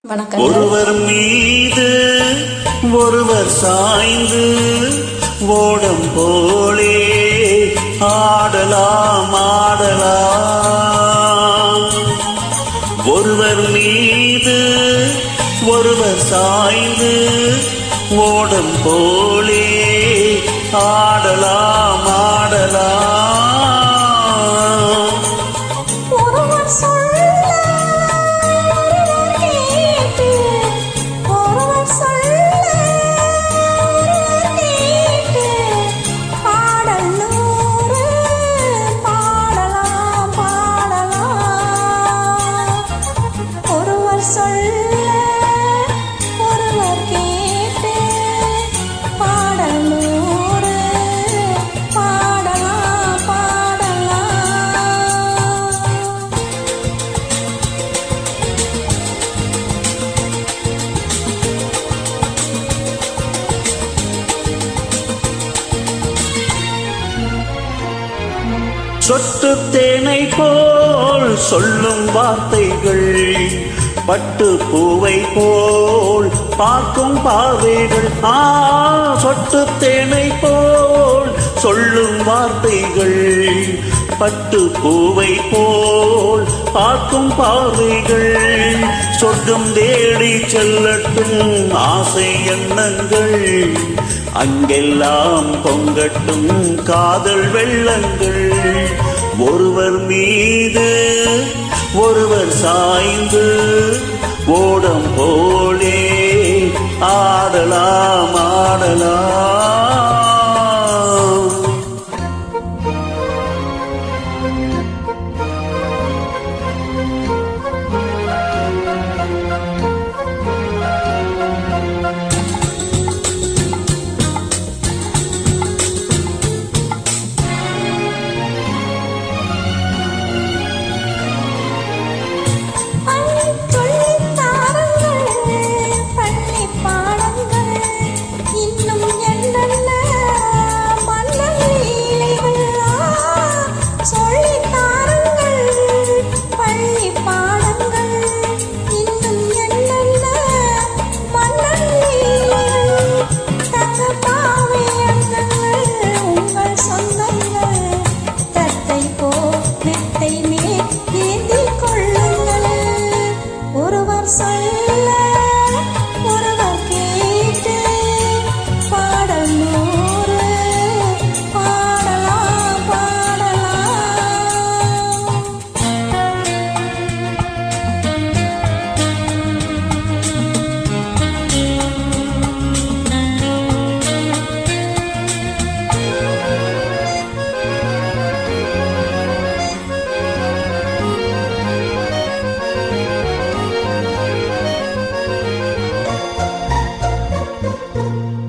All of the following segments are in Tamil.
வணக்கம். ஒருவர் மீது ஒருவர் சாய்ந்து ஓடம் போலே ஆடலாம் ஆடலாம். ஒருவர் மீது ஒருவர் சாய்ந்து ஓடம் போலே ஆடலாம் ஆடலாம். சொட்டு தேனை போல் சொல்லும் வார்த்தைகள், பட்டு பூவை போல் பார்க்கும் பார்வைகள். சொட்டு தேனை போல் சொல்லும் வார்த்தைகள், பட்டு பூவை போல் பார்க்கும் பார்வைகள். சொர்க்கம் தேடி செல்லட்டும் ஆசை எண்ணங்கள், அங்கெல்லாம் பொங்கட்டும் காதல் வெள்ளங்கள். ஒருவர் மீது ஒருவர் சாய்ந்து ஓடம் போலே ஆடலாம் ஆடலாம்.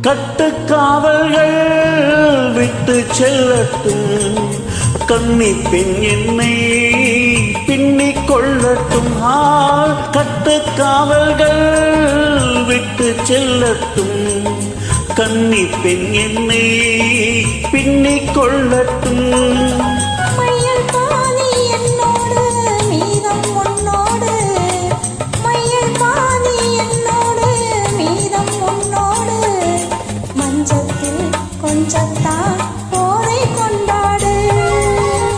கட்டுக்காவல்கள் விட்டு செல்லட்டும், கன்னி பெண் என்னை பின்னிக் கொள்ளட்டும். கட்டுக்காவல்கள் விட்டு செல்லட்டும், கன்னி பெண் என்னை பின்னிக் கொள்ளட்டும்.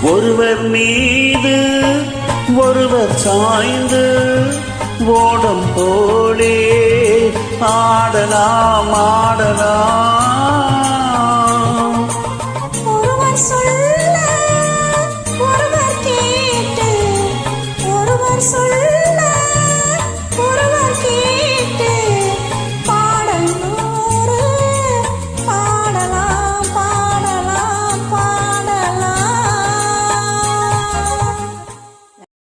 ஒருவர் மீது ஒருவர் சாய்ந்து ஓடம் போலே ஆடலாம் ஆடலாம். ஒருவர் சொல்ல ஒருவர் கேட்டு ஒருவர் சொல்ல